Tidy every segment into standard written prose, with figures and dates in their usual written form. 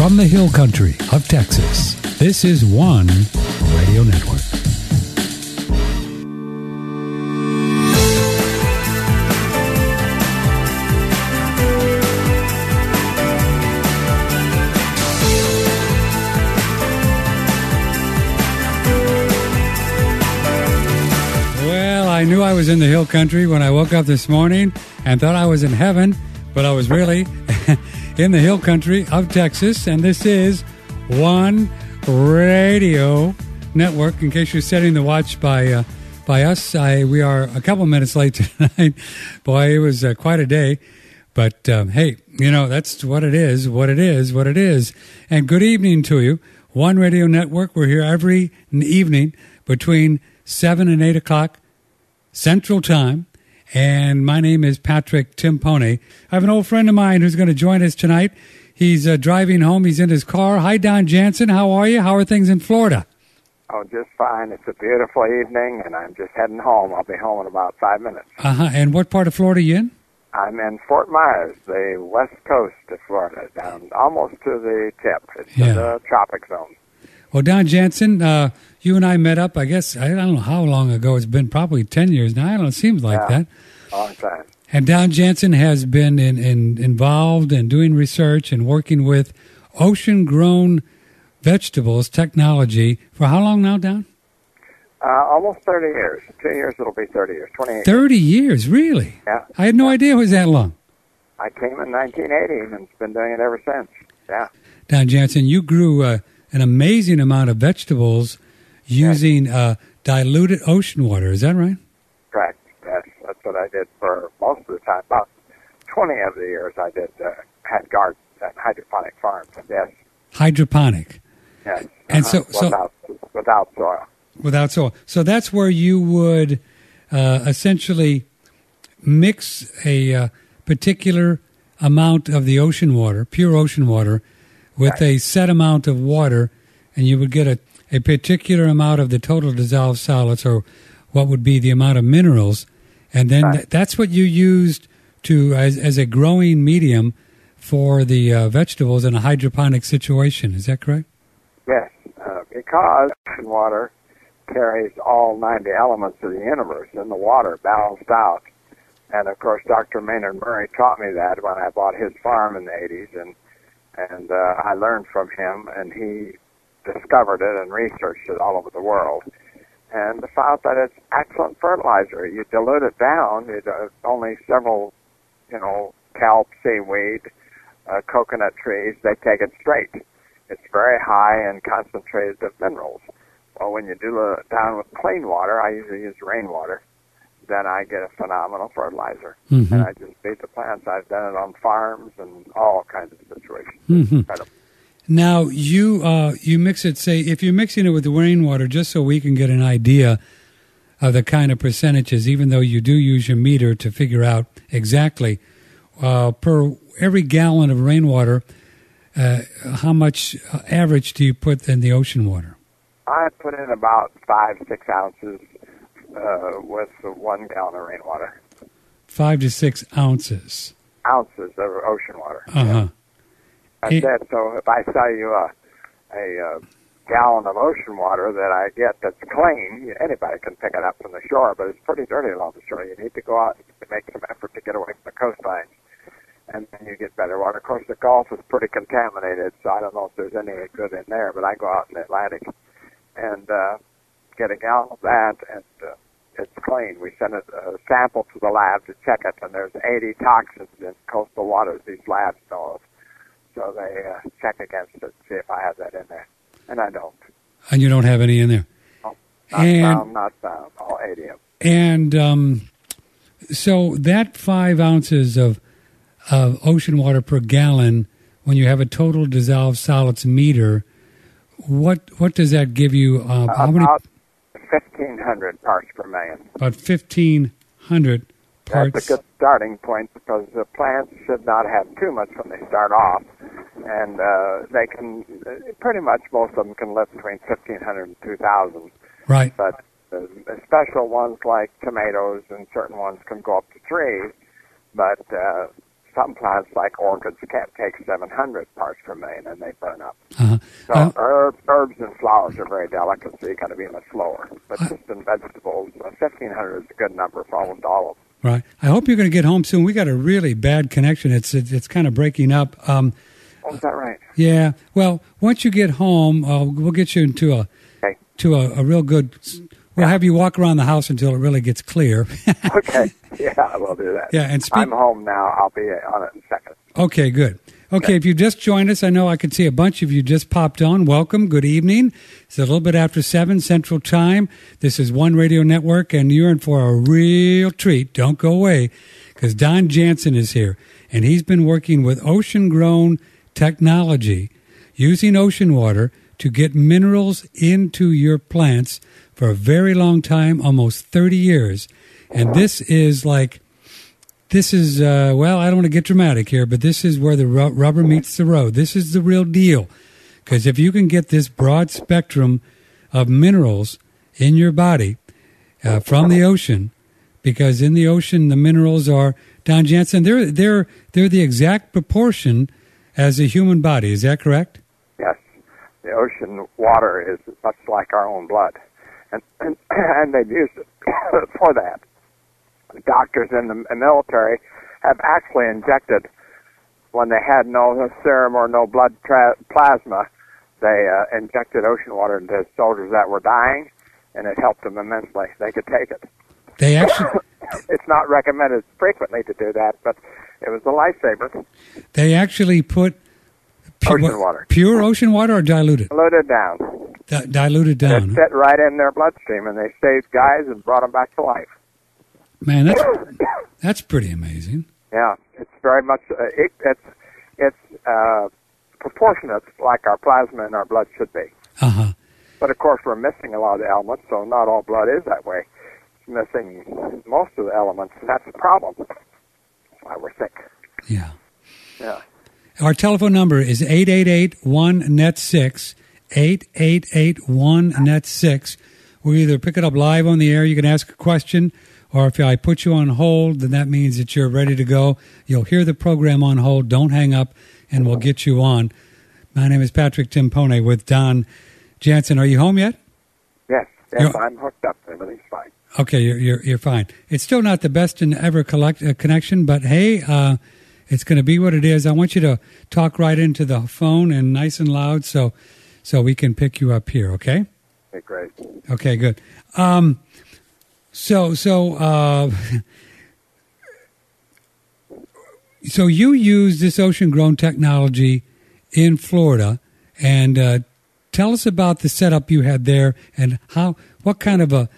From the hill country of Texas, this is One Radio Network. Well, I knew I was in the hill country when I woke up this morning and thought I was in heaven, but I was really in the hill country of Texas, and this is One Radio Network. In case you're setting the watch by us, we are a couple minutes late tonight. Boy, it was quite a day, but hey, you know, that's what it is, what it is. And good evening to you. One Radio Network, we're here every evening between 7 and 8 o'clock Central Time. And my name is Patrick Timpone. I have an old friend of mine who's going to join us tonight. He's driving home. He's in his car. Hi, Don Jansen. How are you? How are things in Florida? Oh, just fine. It's a beautiful evening, and I'm just heading home. I'll be home in about 5 minutes. And what part of Florida are you in? I'm in Fort Myers, the west coast of Florida, down almost to the tip. It's in the tropic zone. Well, Don Jansen, you and I met up, I guess, I don't know how long ago. It's been probably 10 years now. I don't know, it seems like that. Long time. And Don Jansen has been involved in doing research and working with ocean-grown vegetables technology for how long now, Don? Almost 30 years. 2 years, it'll be 30 years. 28 30 years, really? Yeah. I had no idea it was that long. I came in 1980 and been doing it ever since. Yeah. Don Jansen, you grew an amazing amount of vegetables using diluted ocean water. Is that right? Correct. Yes, that's what I did for most of the time. About 20 of the years I did had gardens and hydroponic farms. Yes. Hydroponic. Yes. And without soil. Without soil. So that's where you would essentially mix a particular amount of the ocean water, pure ocean water, with a set amount of water, and you would get a particular amount of the total dissolved solids, or what would be the amount of minerals, and then that's what you used to as a growing medium for the vegetables in a hydroponic situation. Is that correct? Yes, because ocean water carries all 90 elements of the universe in the water balanced out. And, of course, Dr. Maynard Murray taught me that when I bought his farm in the 80s, and I learned from him, and he discovered it and researched it all over the world, and found that it's excellent fertilizer. You dilute it down, only several, kelp, seaweed, coconut trees, they take it straight. It's very high and concentrated of minerals. Well, when you dilute it down with clean water, I usually use rainwater, then I get a phenomenal fertilizer. Mm-hmm. And I just feed the plants. I've done it on farms and all kinds of situations. Mm-hmm. Incredible. Now, you mix it, say, if you're mixing it with the rainwater, just so we can get an idea of the kind of percentages, even though you do use your meter to figure out exactly, per every gallon of rainwater, how much average do you put in the ocean water? I put in about 5-6 ounces with 1 gallon of rainwater. 5 to 6 ounces. Ounces of ocean water. Uh-huh. That's it. So if I sell you a gallon of ocean water that I get that's clean, anybody can pick it up from the shore, but it's pretty dirty along the shore. You need to go out and make some effort to get away from the coastlines, and then you get better water. Of course, the Gulf is pretty contaminated, so I don't know if there's any good in there, but I go out in the Atlantic and get a gallon of that, and it's clean. We send a sample to the lab to check it, and there's 80 toxins in coastal waters these labs know of. So they check against it, see if I have that in there. And I don't. And you don't have any in there? No, not found, all 80 of them. And so that 5 ounces of ocean water per gallon, when you have a total dissolved solids meter, what does that give you? How many? About 1,500 parts per million. About 1,500 parts. That's a good starting point, because the plants should not have too much when they start off. And they can, pretty much most of them can live between 1,500 and 2,000. Right. But special ones like tomatoes and certain ones can go up to 3. But some plants, like orchids, can't take 700 parts per million, and they burn up. Uh-huh. So herbs and flowers are very delicate, so you got to be much lower. But just in vegetables, 1,500 is a good number for almost all of them. Right. I hope you're going to get home soon. We got a really bad connection. It's kind of breaking up. Oh, is that right? Yeah. Well, once you get home, we'll get you into a real good. We'll have you walk around the house until it really gets clear. Okay. Yeah, we'll do that. Yeah, and I'm home now. I'll be on it in a second. Okay, good. Okay, if you just joined us, I know I could see a bunch of you just popped on. Welcome. Good evening. It's a little bit after 7 Central Time. This is One Radio Network, and you're in for a real treat. Don't go away, because Don Jansen is here, and he's been working with ocean-grown technology using ocean water to get minerals into your plants for a very long time, almost 30 years. And this is, well, I don't want to get dramatic here, but this is where the rubber meets the road. This is the real deal. Because if you can get this broad spectrum of minerals in your body from the ocean, because in the ocean the minerals are, Don Jansen, they're the exact proportion as a human body. Is that correct? Yes. The ocean water is much like our own blood. And they've used it for that. Doctors in the military have actually injected, when they had no serum or no blood plasma, they injected ocean water into soldiers that were dying, and it helped them immensely. They could take it. They actually... It's not recommended frequently to do that, but it was a lifesaver. They actually put... Ocean water. Pure ocean water or diluted? Diluted down. Diluted down. It fit right in their bloodstream, and they saved guys and brought them back to life. Man, that's pretty amazing. Yeah, it's very much it's proportionate, like our plasma in our blood should be. Uh-huh. But of course, we're missing a lot of the elements, so not all blood is that way. It's missing most of the elements, and that's the problem. That's why we're sick. Yeah. Yeah. Our telephone number is 888-1-NET-6, 888-1-NET-6. We'll either pick it up live on the air, you can ask a question, or if I put you on hold, then that means that you're ready to go. You'll hear the program on hold. Don't hang up, and we'll get you on. My name is Patrick Timpone with Don Jansen. Are you home yet? Yes, I'm hooked up. Everything's fine. Okay, you're fine. It's still not the best in ever connection, but hey, it's going to be what it is. I want you to talk right into the phone and nice and loud, so we can pick you up here. Okay. Okay, great. Okay, good. So you use this ocean-grown technology in Florida, and tell us about the setup you had there, and what kind of an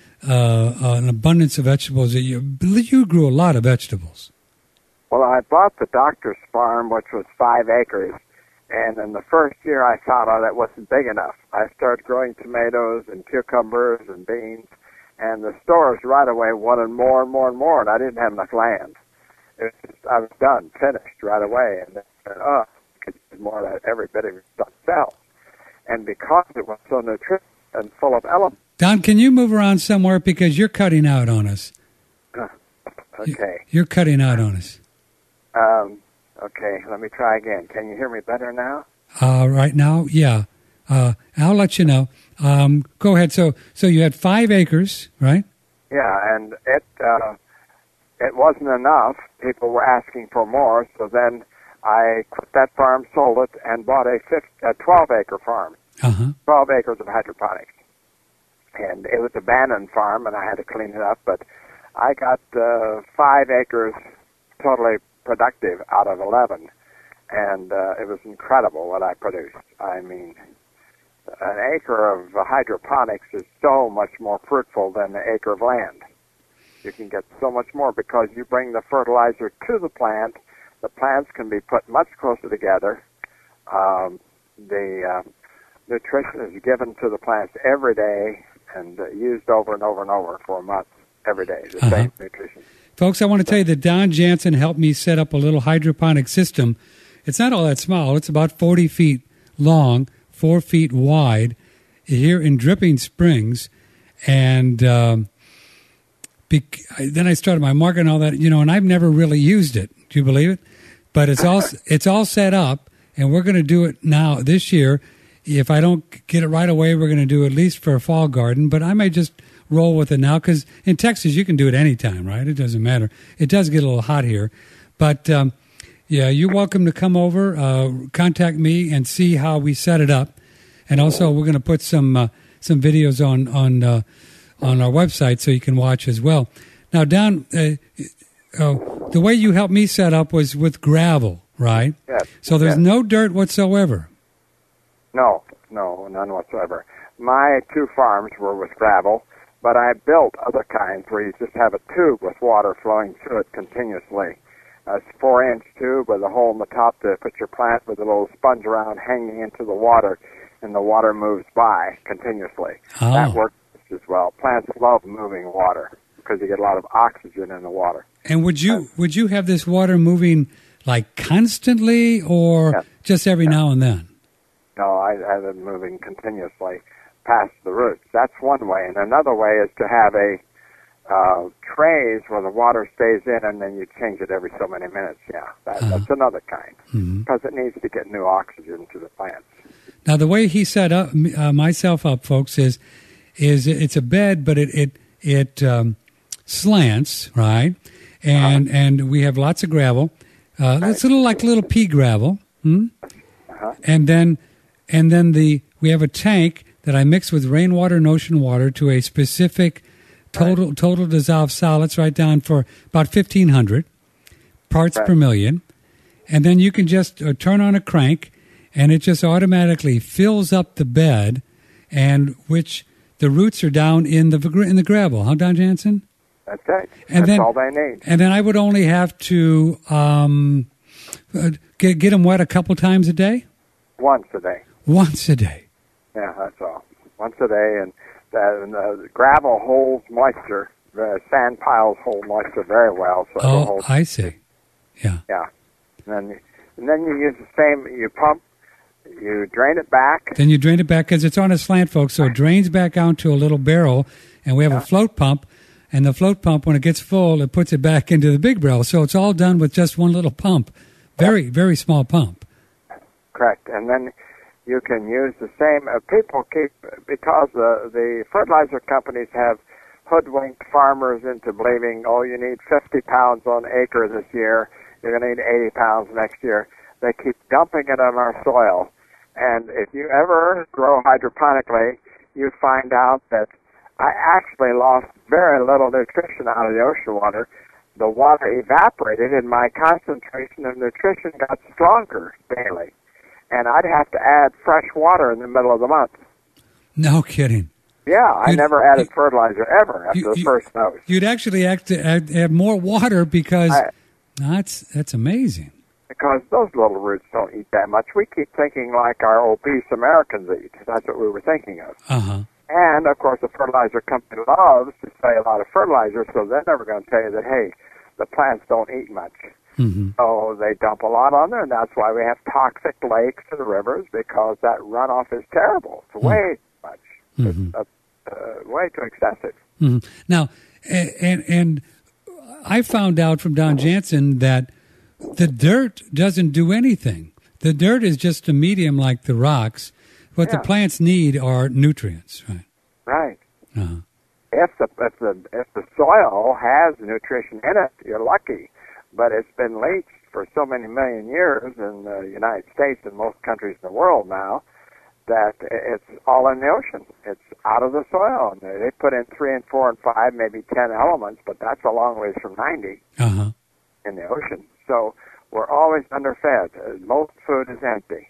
abundance of vegetables that you grew. A lot of vegetables. Well, I bought the doctor's farm, which was 5 acres, and in the first year I found out that wasn't big enough. I started growing tomatoes and cucumbers and beans, and the stores right away wanted more and more and more, and I didn't have enough land. I was done, finished right away, and I could use more of that every bit of stuff sells. And because it was so nutritious and full of elements. Don, can you move around somewhere, because you're cutting out on us? Okay. You're cutting out on us. Okay, let me try again. Can you hear me better now? Right now, yeah. I'll let you know. Go ahead. So you had 5 acres, right? Yeah, and it wasn't enough. People were asking for more, so then I quit that farm, sold it, and bought a 12-acre farm. 12 acres of hydroponics. And it was an abandoned farm, and I had to clean it up, but I got 5 acres totally productive out of 11, and it was incredible what I produced. I mean, an acre of hydroponics is so much more fruitful than an acre of land. You can get so much more because you bring the fertilizer to the plant. The plants can be put much closer together. The nutrition is given to the plants every day and used over and over and over for a month, every day, the same nutrition. Folks, I want to tell you that Don Jansen helped me set up a little hydroponic system. It's not all that small. It's about 40 feet long, 4 feet wide, here in Dripping Springs. And then I started my market and all that, and I've never really used it. Do you believe it? but it's all set up, and we're going to do it now this year. If I don't get it right away, we're going to do it at least for a fall garden, but I may just roll with it now because in Texas you can do it anytime, right? It doesn't matter. It does get a little hot here, but yeah, you're welcome to come over, contact me, and see how we set it up. And also, we're going to put some videos on our website so you can watch as well. Now, Don, the way you helped me set up was with gravel, right? Yes. So there's no dirt whatsoever. No, none whatsoever. My 2 farms were with gravel, but I built other kinds where you just have a tube with water flowing through it continuously. It's a 4-inch tube with a hole in the top to put your plant with a little sponge around hanging into the water, and the water moves by continuously. Oh. That works as well. Plants love moving water because you get a lot of oxygen in the water. And would you have this water moving like constantly or just every now and then? No, I have it moving continuously past the roots. That's one way. And another way is to have a trays where the water stays in and then you change it every so many minutes. Yeah, that's another kind because it needs to get new oxygen to the plants. Now, the way he set up myself up, folks, is it's a bed, but it slants, right? And we have lots of gravel. It's like little pea gravel. And then we have a tank that I mix with rainwater and ocean water to a specific total dissolved solids, right down for about 1,500 parts per million. And then you can just turn on a crank, and it just automatically fills up the bed, and which the roots are down in the gravel. Huh, Don Jansen? That's right. And that's all they need. And then I would only have to get them wet a couple times a day? Once a day. Once a day. Yeah, that's all. Once a day, and the gravel holds moisture. The sand piles hold moisture very well. So I see. Yeah. Yeah. And then you use the same, you pump, you drain it back. Then you drain it back because it's on a slant, folks, so it drains back out to a little barrel, and we have a float pump, and the float pump, when it gets full, it puts it back into the big barrel. So it's all done with just one little pump. Very, very small pump. Correct. And then you can use the same, people keep, because the fertilizer companies have hoodwinked farmers into believing, you need 50 pounds on acre this year, you're going to need 80 pounds next year. They keep dumping it on our soil. And if you ever grow hydroponically, you find out that I actually lost very little nutrition out of the ocean water. The water evaporated and my concentration of nutrition got stronger daily. And I'd have to add fresh water in the middle of the month. No kidding. Yeah, I never added fertilizer ever after the first dose. You'd actually have to add more water because that's amazing. Because those little roots don't eat that much. We keep thinking like our obese Americans eat. That's what we were thinking of. And, of course, the fertilizer company loves to say a lot of fertilizer, so they're never going to tell you that, hey, the plants don't eat much. So they dump a lot on there, and that's why we have toxic lakes and rivers, because that runoff is terrible. It's way too much. It's way too excessive. Now, and I found out from Don Jansen that the dirt doesn't do anything. The dirt is just a medium like the rocks. What the plants need are nutrients, right? Right. If the soil has nutrition in it, you're lucky. But it's been leached for so many million years in the United States and most countries in the world now that it's all in the ocean. It's out of the soil. And they put in 3 and 4 and 5, maybe 10 elements, but that's a long ways from 90 in the ocean. So we're always underfed. Most food is empty,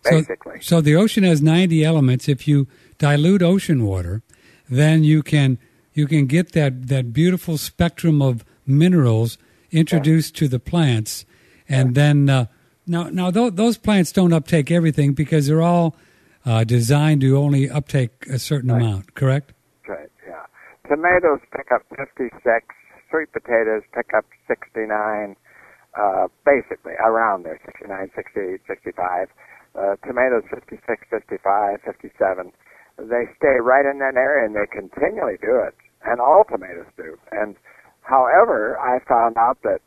basically. So the ocean has 90 elements. If you dilute ocean water, then you can get that beautiful spectrum of minerals introduced to the plants, and then now those plants don't uptake everything because they're all designed to only uptake a certain amount. Correct? Right. Yeah. Tomatoes pick up 56. Sweet potatoes pick up 69. Basically around there, 69, 68, 65. Tomatoes 56, 55, 57. They stay right in that area, and they continually do it, and all tomatoes do. And however, I found out that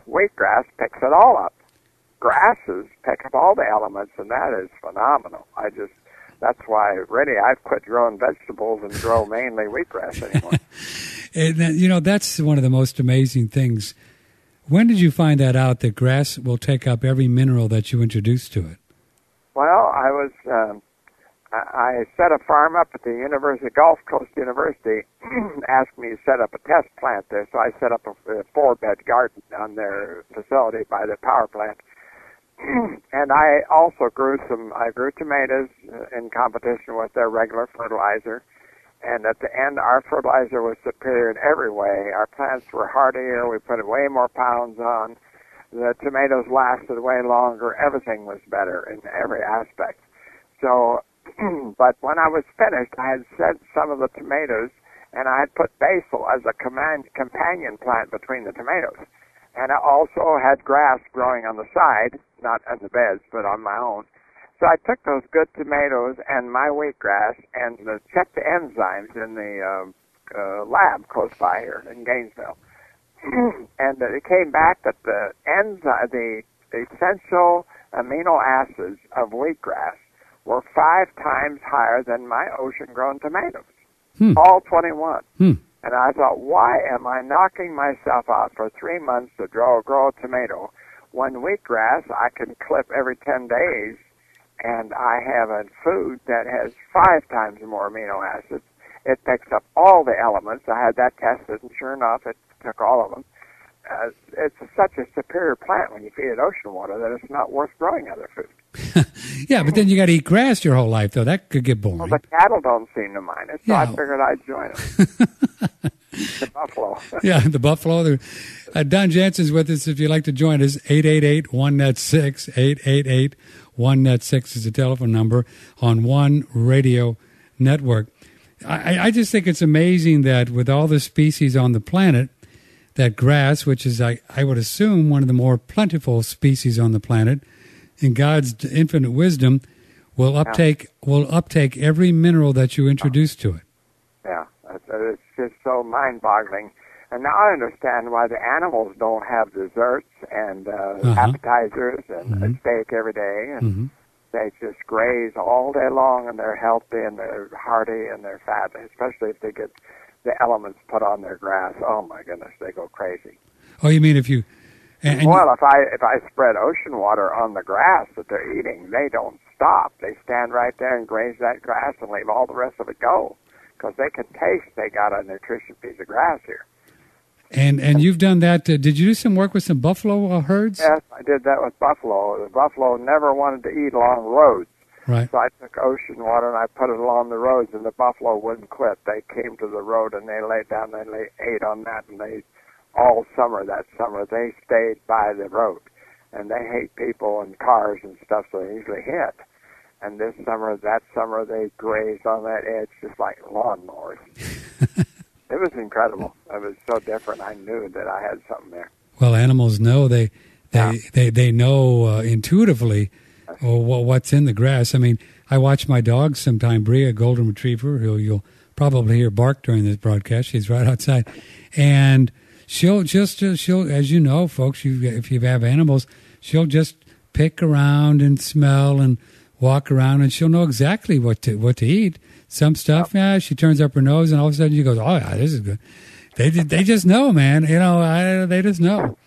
wheatgrass picks it all up. grasses pick up all the elements, and that is phenomenal. That's why really I've quit growing vegetables and grow mainly wheatgrass anymore. And that's one of the most amazing things. When did you find that out, that grass will take up every mineral that you introduce to it? Well, I set a farm up at the Gulf Coast University, asked me to set up a test plant there, so I set up a 4-bed garden on their facility by the power plant. And I also grew tomatoes in competition with their regular fertilizer. And at the end, our fertilizer was superior in every way. Our plants were hardier. We put way more pounds on. The tomatoes lasted way longer. Everything was better in every aspect. So, but when I was finished, I had set some of the tomatoes, and I had put basil as a companion plant between the tomatoes. And I also had grass growing on the side, not on the beds, but on my own. So I took those good tomatoes and my wheatgrass and checked the enzymes in the lab close by here in Gainesville. And it came back that the essential amino acids of wheatgrass were 5 times higher than my ocean-grown tomatoes, all 21. And I thought, why am I knocking myself out for 3 months to grow a tomato when wheatgrass I can clip every 10 days, and I have a food that has 5 times more amino acids. It picks up all the elements. I had that tested, and sure enough, it took all of them. It's such a superior plant when you feed it ocean water that it's not worth growing other food. Yeah, but then you got to eat grass your whole life, though. That could get boring. Well, the cattle don't seem to mind it, so I figured I'd join them. The buffalo. Yeah, the buffalo. Don Jansen's with us. If you'd like to join us, 888-1-NET-6, 888-1-NET-6 is the telephone number on One Radio Network. I just think it's amazing that with all the species on the planet, that grass, which is, I would assume, one of the more plentiful species on the planet, in God's infinite wisdom, will uptake every mineral that you introduce to it. Yeah, it's just so mind-boggling. And now I understand why the animals don't have desserts and appetizers and a steak every day. And they just graze all day long, and they're healthy, and they're hardy, and they're fat, especially if they get the elements put on their grass. Oh, my goodness, they go crazy. Oh, you mean if you... Well, if I spread ocean water on the grass that they're eating, they don't stop. They stand right there and graze that grass and leave all the rest of it go, because they can taste they got a nutritious piece of grass here. And you've done that. Did you do some work with some buffalo herds? Yes, I did that with buffalo. The buffalo never wanted to eat along roads. Right. So I took ocean water and I put it along the roads, and the buffalo wouldn't quit. They came to the road and they laid down and they ate on that, and they all summer that summer they stayed by the road. And they hate people and cars and stuff, so they usually hit. And that summer, they grazed on that edge just like lawnmowers. It was incredible. It was so different. I knew that I had something there. Well, animals know. They know intuitively what's in the grass. I mean, I watch my dog sometime, Bria, a golden retriever, who you'll probably hear bark during this broadcast. She's right outside. And she'll as you know, folks, if you have animals, she'll just pick around and smell and walk around, and she'll know exactly what to eat. Some stuff, she turns up her nose, and all of a sudden she goes, "Oh yeah, this is good." They just know, man. They just know.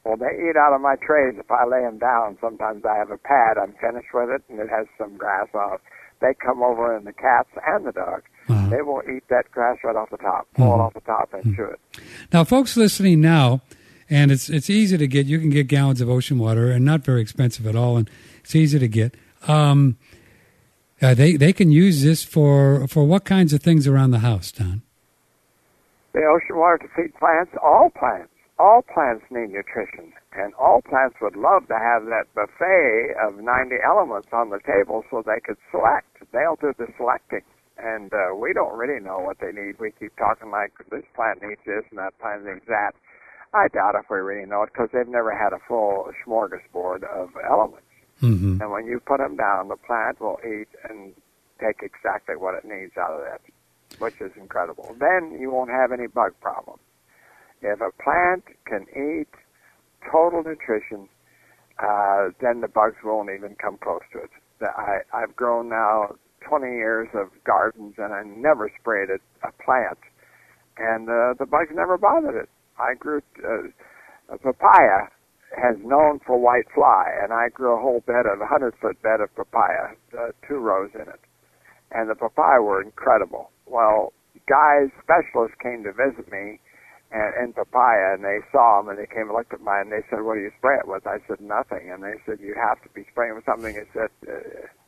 Well, they eat out of my trays if I lay them down. Sometimes I have a pad. I'm finished with it, and it has some grass on it. They come over, and the cats and the dog, they will eat that grass right off the top, pull it off the top, and chew it. Now, folks listening now, and it's easy to get. You can get gallons of ocean water, and not very expensive at all, and it's easy to get. They can use this for what kinds of things around the house, Don? The ocean water to feed plants, all plants. All plants need nutrition, and all plants would love to have that buffet of 90 elements on the table so they could select. They'll do the selecting, and we don't really know what they need. We keep talking like this plant needs this and that plant needs that. I doubt if we really know it, because they've never had a full smorgasbord of elements. Mm-hmm. And when you put them down, the plant will eat and take exactly what it needs out of that, which is incredible. Then you won't have any bug problems. If a plant can eat total nutrition, then the bugs won't even come close to it. I've grown now 20 years of gardens, and I never sprayed a plant, and the bugs never bothered it. I grew a papaya has known for white fly, and I grew a whole bed of 100-foot bed of papaya, 2 rows in it, and the papaya were incredible. Well, specialists came to visit me in papaya, and they saw them, and they came and looked at mine, and they said, "What do you spray it with?" I said, "Nothing." And they said, "You have to be spraying with something."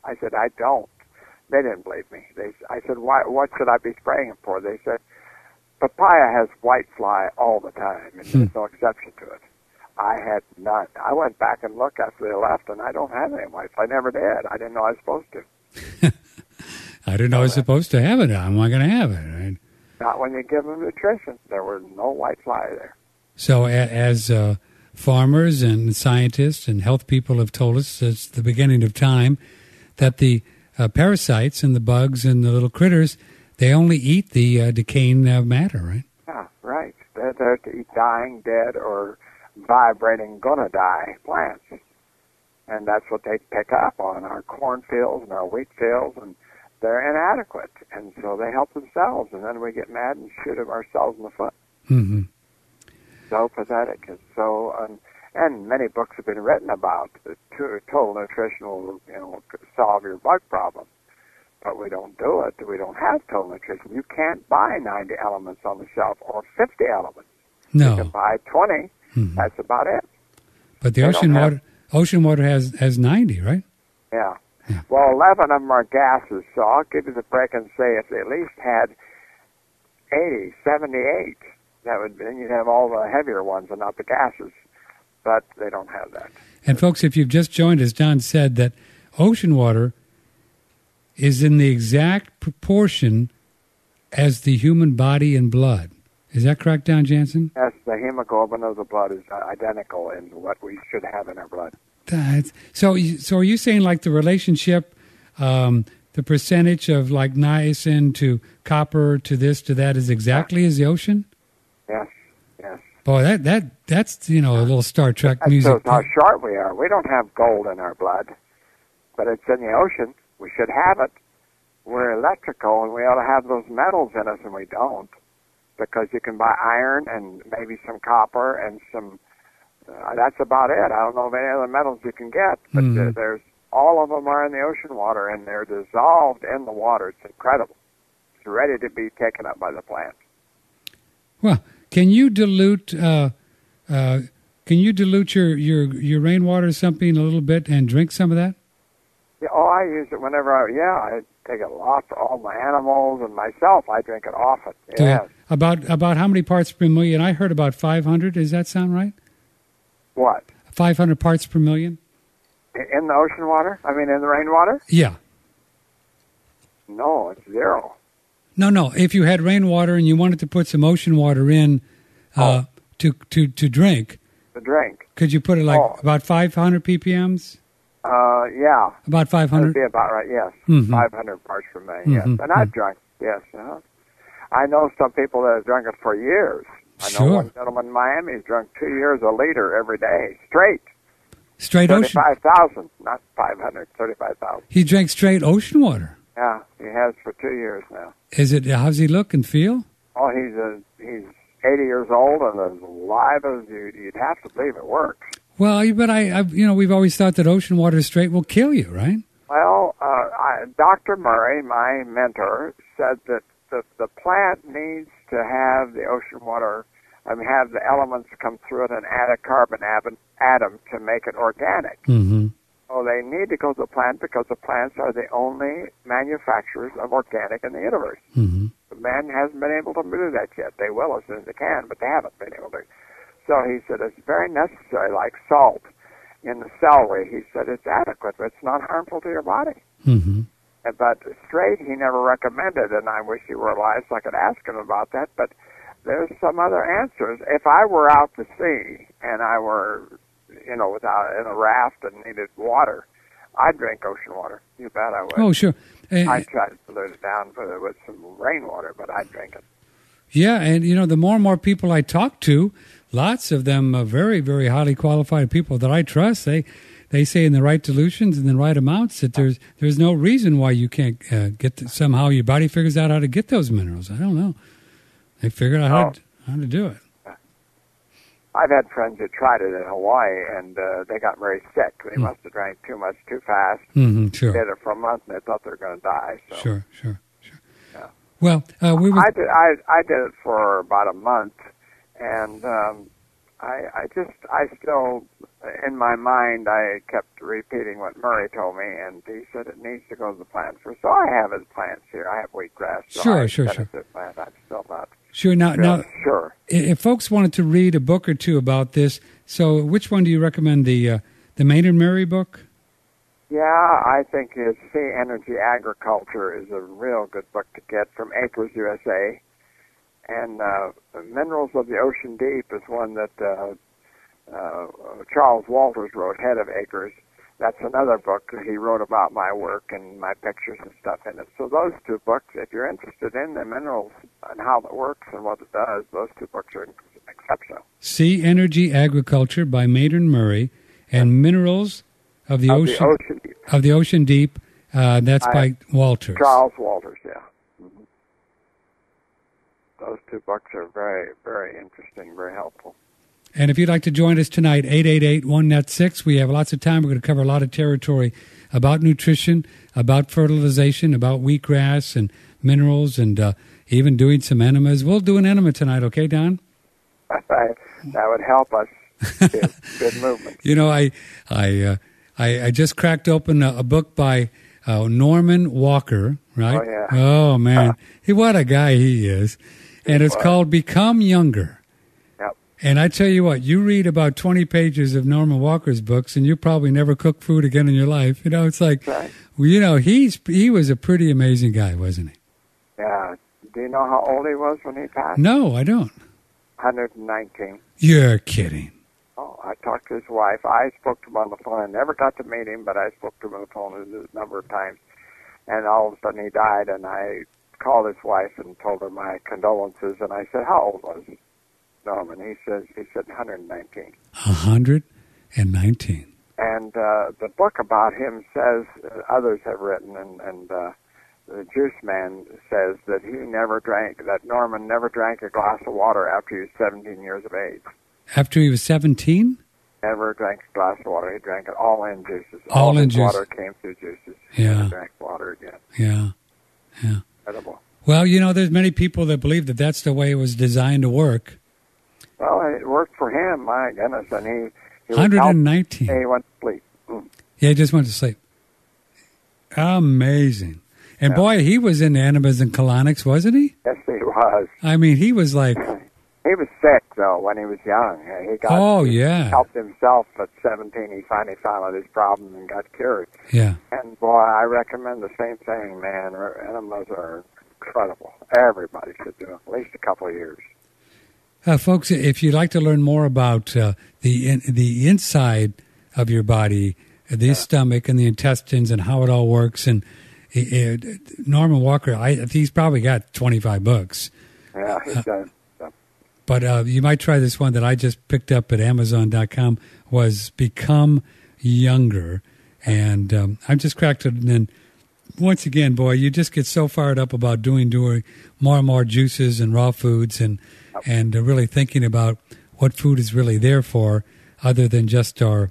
I said, "I don't." They didn't believe me. I said, "Why? What should I be spraying it for?" They said, "Papaya has white fly all the time, and there's no exception to it." I had none. I went back and looked after they left, and I don't have any white fly. I never did. I didn't know I was supposed to. I didn't know I was supposed to have it. How am I going to have it? Right? Not when you give them nutrition. There was no white fly there. So as farmers and scientists and health people have told us since the beginning of time that the parasites and the bugs and the little critters, they only eat the decaying matter, right? Yeah, right. They're there to eat dying, dead, or vibrating, gonna die plants. And that's what they pick up on our cornfields and our wheat fields, and they're inadequate. And so they help themselves, and then we get mad and shoot ourselves in the foot. Mm-hmm. So pathetic. It's so, and many books have been written about the total nutrition will, solve your bug problem. But we don't do it. We don't have total nutrition. You can't buy 90 elements on the shelf or 50 elements. No. You can buy 20. Mm-hmm. That's about it. But the ocean water has 90, right? Yeah. Well, 11 of them are gases, so I'll give you the break and say if they at least had 80, 78, then you'd have all the heavier ones and not the gases. But they don't have that. And folks, if you've just joined us, Don said that ocean water is in the exact proportion as the human body and blood. Is that correct, Don Jansen? Yes, the hemoglobin of the blood is identical in what we should have in our blood. So are you saying like the relationship, the percentage of like niacin to copper to this to that is exactly as the ocean? Yes. Boy, that's a little Star Trek music. That shows how short we are. We don't have gold in our blood, but it's in the ocean. We should have it. We're electrical, and we ought to have those metals in us, and we don't, because you can buy iron and maybe some copper and some. That's about it. I don't know of any other metals you can get, but there's all of them are in the ocean water, and they're dissolved in the water. It's incredible. It's ready to be taken up by the plant. Well, can you dilute your rainwater or something a little bit and drink some of that? Yeah, I use it whenever I take it off for all my animals and myself. I drink it often. Yes. About how many parts per million? I heard about 500. Does that sound right? What? 500 parts per million? In the ocean water? I mean, in the rainwater? Yeah. No, it's 0. No. If you had rainwater and you wanted to put some ocean water in to drink. To drink. Could you put it about 500 ppms? Yeah. About 500? That'd be about right, yes. Mm-hmm. 500 parts per million, yes. And I've drunk, yes. I know some people that have drunk it for years. I know one gentleman in Miami who's drunk 2 years a liter every day, straight. Straight ocean? 35,000, not 500, 35,000. He drank straight ocean water? Yeah, he has for 2 years now. How's he look and feel? Oh, he's 80 years old and as alive as you'd have to believe it works. Well, but we've always thought that ocean water straight will kill you, right? Well, Dr. Murray, my mentor, said that the plant needs to have the ocean water, have the elements come through it and add a carbon atom to make it organic. Mm-hmm. So they need to go to the plant because the plants are the only manufacturers of organic in the universe. Mm-hmm. Man hasn't been able to do that yet. They will as soon as they can, but they haven't been able to. So he said it's very necessary, like salt in the celery. He said it's adequate, but it's not harmful to your body. Mm-hmm. But straight, he never recommended, and I wish he were alive so I could ask him about that. But there's some other answers. If I were out to sea and I were, without in a raft and needed water, I'd drink ocean water. You bet I would. Oh, sure. I'd try to dilute it down with some rainwater, but I'd drink it. Yeah, and the more and more people I talk to, lots of them very, very highly qualified people that I trust. They say in the right dilutions and the right amounts that there's no reason why you can't somehow your body figures out how to get those minerals. I don't know. They figured out how to do it. I've had friends that tried it in Hawaii, and they got very sick. They must have drank too much too fast. Mm-hmm, sure. They did it for a month, and they thought they were going to die. So. Sure. Yeah. Well, I did it for about a month, and I still, in my mind, I kept repeating what Murray told me, and he said it needs to go to the plant first. So I have his plants here. I have wheatgrass. So sure. I'm still not. Sure. Now, sure. If folks wanted to read a book or two about this, so which one do you recommend? The Maynard Murray book? Yeah, I think his Sea Energy Agriculture is a real good book to get from Acres USA. And Minerals of the Ocean Deep is one that Charles Walters wrote, head of Acres. That's another book that he wrote about my work and my pictures and stuff in it. So those two books, if you're interested in the minerals and how it works and what it does, those two books are exceptional. Sea Energy Agriculture by Maynard Murray and Minerals of the Ocean Deep. That's by Walters. Charles Walters, yeah. Mm-hmm. Those two books are very, very interesting, very helpful. And if you'd like to join us tonight, 888-1-NET-6. We have lots of time. We're going to cover a lot of territory about nutrition, about fertilization, about wheatgrass and minerals, and even doing some enemas. We'll do an enema tonight, okay, Don? That would help us. Good movement. You know, I just cracked open a book by Norman Walker, right? Oh, yeah. Oh, man. What a guy he is. And it's called Become Younger. And I tell you what, you read about 20 pages of Norman Walker's books, and you probably never cook food again in your life. You know, it's like, right. Well, you know, he was a pretty amazing guy, wasn't he? Yeah. Do you know how old he was when he passed? No, I don't. 119. You're kidding. Oh, I talked to his wife. I spoke to him on the phone. I never got to meet him, but I spoke to him on the phone a number of times. And all of a sudden he died, and I called his wife and told her my condolences. And I said, how old was he? Norman. He said 119. 119. And the book about him says, others have written, and the Juice Man says that Norman never drank a glass of water after he was 17 years of age. After he was 17? Never drank a glass of water. He drank it all in juices. All in juice. Water came through juices. Yeah. He never drank water again. Yeah. Incredible. Well, you know, there's many people that believe that that's the way it was designed to work. Well, it worked for him, my goodness, and he 119. He went to sleep. Yeah, he just went to sleep. Amazing. And boy, he was in enemas and colonics, wasn't he? Yes, he was. I mean, he was like... He was sick, though, when he was young. He helped himself at 17. He finally found out his problem and got cured. Yeah. And, boy, I recommend the same thing, man. Enemas are incredible. Everybody should do it, at least a couple of years. Folks, if you'd like to learn more about the inside of your body, the stomach and the intestines and how it all works, and Norman Walker, he's probably got 25 books. Yeah, he does. But you might try this one that I just picked up at Amazon.com, was Become Younger. And I just cracked it. And then, once again, boy, you just get so fired up about doing more and more juices and raw foods and really thinking about what food is really there for, other than just our,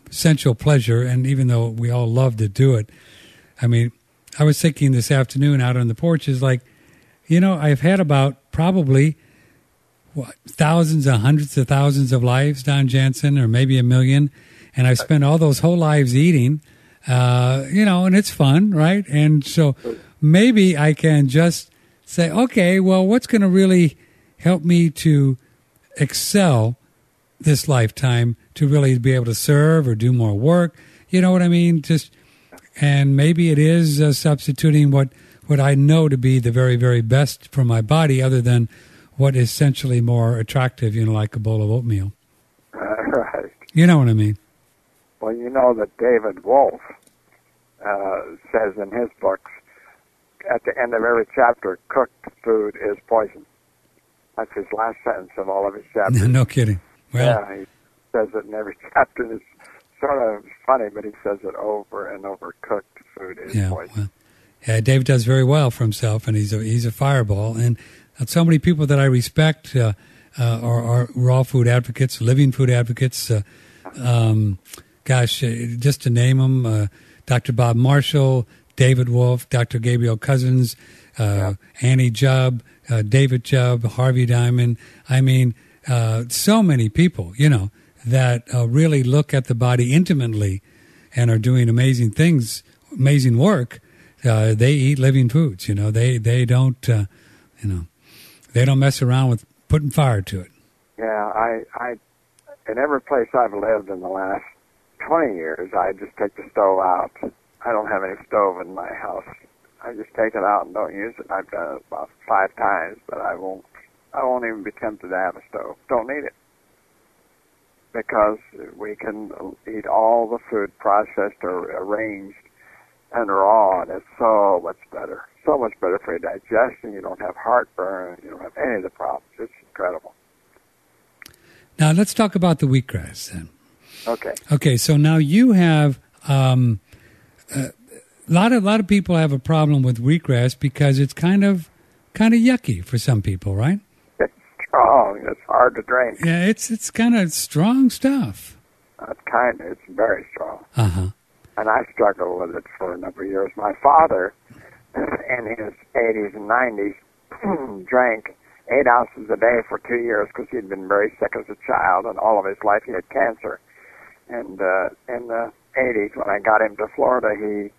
sensual pleasure. And even though we all love to do it, I mean, I was thinking this afternoon out on the porch, is like, I've had about probably thousands and hundreds of thousands of lives, Don Jansen, or maybe 1 million, and I've spent all those whole lives eating, and it's fun, right? And so maybe I can just say, okay, well, what's going to really help me to excel this lifetime, to really be able to serve or do more work? You know what I mean? And maybe it is substituting what I know to be the very, very best for my body, other than what is essentially more attractive, like a bowl of oatmeal. Right. You know what I mean? Well, you know that David Wolf says in his books, at the end of every chapter, cooked food is poison. That's his last sentence of all of his chapters. No kidding. Well, yeah, he says it in every chapter. It's sort of funny, but he says it over and over. Cooked food is poison. Well, yeah, Dave does very well for himself, and he's a fireball. And so many people that I respect are raw food advocates, living food advocates. Just to name them, Dr. Bob Marshall, David Wolf, Dr. Gabriel Cousins, Annie Jubb, David Jubb, Harvey Diamond. I mean, so many people, that really look at the body intimately and are doing amazing things, amazing work. They eat living foods. They don't mess around with putting fire to it. Yeah, I in every place I've lived in the last 20 years, I just take the stove out. I don't have any stove in my house. I just take it out and don't use it. I've done it about 5 times, but I won't even be tempted to have a stove. Don't need it. Because we can eat all the food processed or arranged and raw, and it's so much better. So much better for your digestion. You don't have heartburn. You don't have any of the problems. It's incredible. Now, let's talk about the wheatgrass then. Okay, so now you have a lot of people have a problem with wheatgrass because it's kind of yucky for some people, right? It's strong. It's hard to drink. Yeah, it's kind of strong stuff. It's very strong. Uh-huh. And I struggled with it for a number of years. My father, in his 80s and 90s, drank 8 ounces a day for 2 years because he'd been very sick as a child, and all of his life he had cancer. And in the 80s, when I got him to Florida, he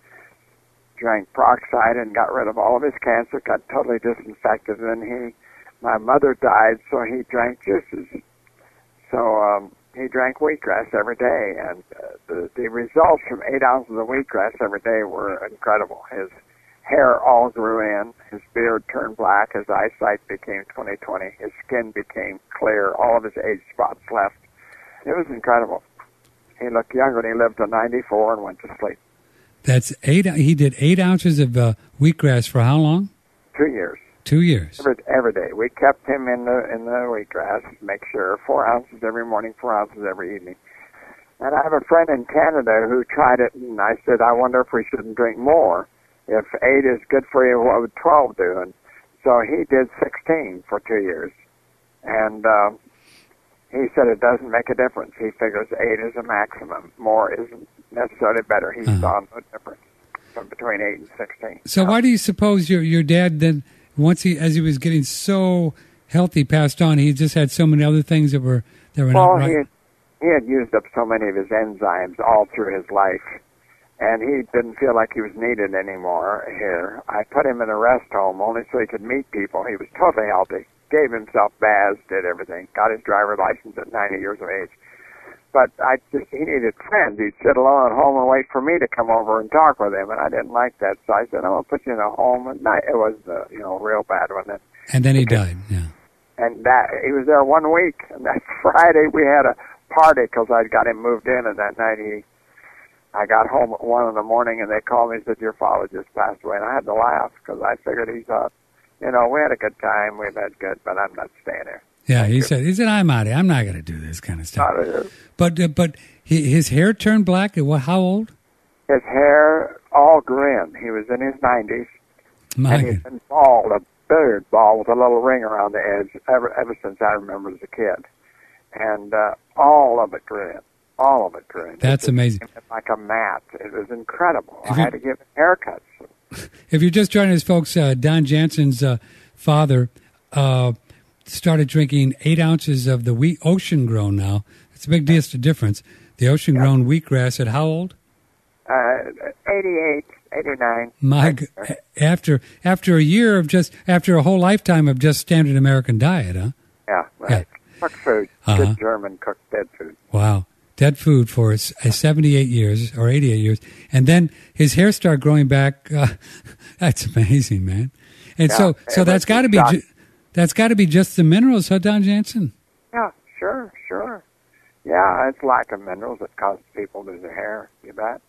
drank peroxide and got rid of all of his cancer, got totally disinfected. And my mother died, so he drank juices. So he drank wheatgrass every day, and the results from 8 ounces of wheatgrass every day were incredible. His hair all grew in, his beard turned black, his eyesight became 20/20, his skin became clear, all of his age spots left. It was incredible. He looked younger, and he lived to 94 and went to sleep. That's 8. He did 8 ounces of wheatgrass for how long? 2 years. 2 years. Every day. We kept him in the wheatgrass, make sure 4 ounces every morning, 4 ounces every evening. And I have a friend in Canada who tried it, and I said, I wonder if we shouldn't drink more. If 8 is good for you, what would 12 do? And so he did 16 for 2 years. And he said it doesn't make a difference. He figures 8 is a maximum. More isn't necessarily better. He saw no difference from between 8 and 16. So why do you suppose your dad then, as he was getting so healthy, passed on? He just had so many other things that were not right. He had used up so many of his enzymes all through his life, and he didn't feel like he was needed anymore here. I put him in a rest home only so he could meet people. He was totally healthy, gave himself baths, did everything, got his driver's license at 90 years of age. But he needed friends. He'd sit alone at home and wait for me to come over and talk with him, and I didn't like that. So I said, I'm going to put you in a home. And it was a real bad one. And then he died, yeah. And he was there 1 week, and that Friday we had a party because I'd got him moved in, and that night I got home at 1 in the morning, and they called me and said, your father just passed away. And I had to laugh because I figured he thought, we had a good time, we've had good, but I'm not staying here. Yeah, he said, I'm out of here. I'm not going to do this kind of stuff. But his hair turned black at how old? His hair all grew in. He was in his 90s. And he's been bald, a beard bald with a little ring around the edge ever since I remember as a kid. And all of it grew in. All of it grew in. That's amazing. Like a mat. It was incredible. I had to give him haircuts. If you're just joining us, folks, Don Jansen's father started drinking 8 ounces of the ocean-grown now. It's a big difference. The ocean-grown wheatgrass at how old? 88, 89. After a whole lifetime of just standard American diet, huh? Yeah, right. Yeah. Cooked food. Good German cooked dead food. Wow. Dead food for 78 years or 88 years. And then his hair started growing back. That's amazing, man. And so that's got to be... That's got to be just the minerals, huh, Don Jansen? Yeah, sure. Yeah, it's lack of minerals that causes people to lose their hair, you bet.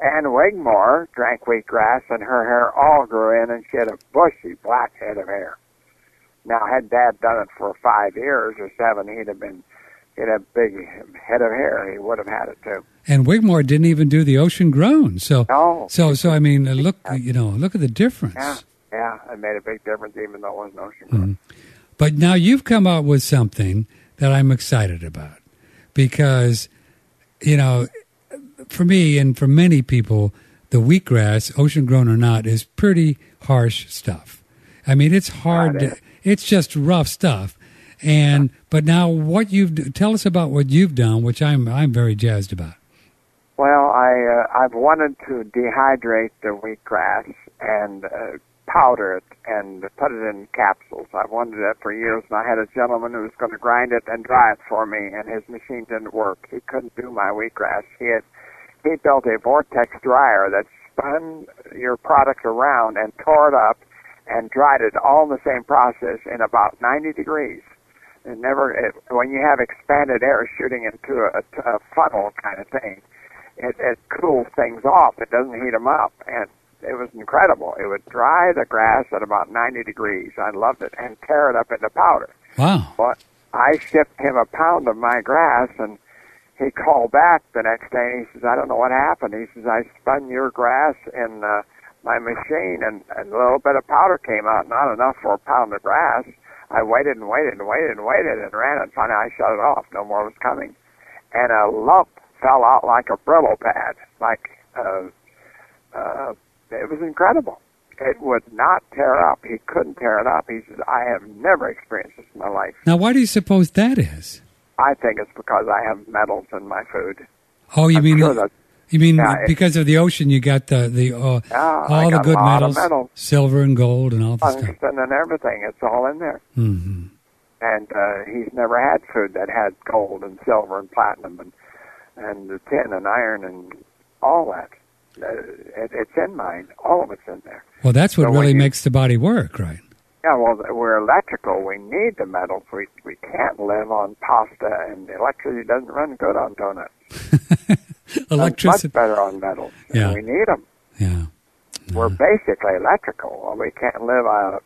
And Wigmore drank wheatgrass, and her hair all grew in, and she had a bushy black head of hair. Now, had Dad done it for 5 years or 7, he'd have a big head of hair. He would have had it too. And Wigmore didn't even do the ocean grown. So, No. so I mean, look at the difference. Yeah, it made a big difference, even though it wasn't ocean grown. Mm-hmm. But now you've come out with something that I'm excited about because, for me and for many people, the wheatgrass, ocean grown or not, is pretty harsh stuff. I mean, it's hard. It's just rough stuff. But now tell us about what you've done, which I'm very jazzed about. Well, I've wanted to dehydrate the wheatgrass and powder it and put it in capsules. I've wanted that for years, and I had a gentleman who was going to grind it and dry it for me, and his machine didn't work. He couldn't do my wheatgrass. He built a vortex dryer that spun your product around and tore it up and dried it all in the same process in about 90 degrees. When you have expanded air shooting into a funnel kind of thing, it cools things off. It doesn't heat them up, and it was incredible. It would dry the grass at about 90 degrees. I loved it, and tear it up into powder. Wow. But I shipped him a pound of my grass, and he called back the next day, and he says, I don't know what happened. He says, I spun your grass in my machine, and a little bit of powder came out, not enough for a pound of grass. I waited and waited and waited and waited and ran it. Finally, I shut it off. No more was coming. And a lump fell out like a Brillo pad. It was incredible. It would not tear up. He couldn't tear it up. He says, I have never experienced this in my life. Now, why do you suppose that is? I think it's because I have metals in my food. Oh, you mean because of the ocean? You got all the good metals, silver and gold, and all the stuff. Tungsten and everything. It's all in there. Mm-hmm. And he's never had food that had gold and silver and platinum and the tin and iron and all that. It's in mine. All of it's in there. Well, that's what really makes the body work, right? Yeah, well, we're electrical. We need the metals. We can't live on pasta, and electricity doesn't run good on donuts. Electricity. Much better on metals. Yeah. We need them. Yeah. We're basically electrical. Well, we can't live a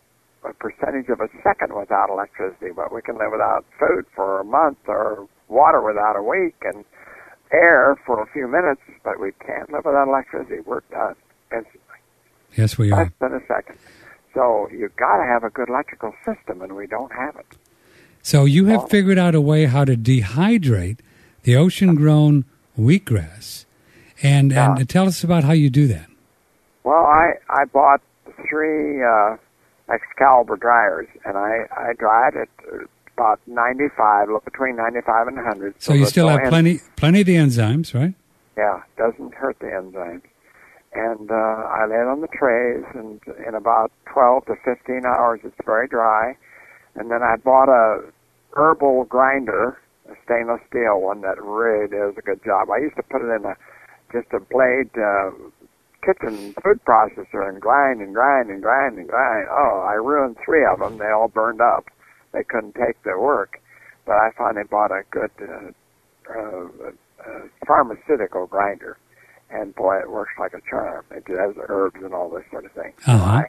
percentage of a second without electricity, but we can live without food for a month or water without a week and air for a few minutes, but we can't live without electricity. We're done instantly. Yes, we are. Less than a second. So you've got to have a good electrical system, and we don't have it. So you have figured out a way how to dehydrate the ocean-grown wheatgrass. And tell us about how you do that. Well, I bought 3 Excalibur dryers, and I dried it about 95, between 95 and 100. So you still have plenty of the enzymes, right? Yeah, doesn't hurt the enzymes. And I lay it on the trays, and in about 12 to 15 hours, it's very dry. And then I bought a herbal grinder, a stainless steel one that really does a good job. I used to put it in just a blade kitchen food processor and grind and grind and grind and grind. Oh, I ruined 3 of them. They all burned up. They couldn't take the work. But I finally bought a good pharmaceutical grinder. And boy, it works like a charm. It has herbs and all this sort of thing. Uh-huh.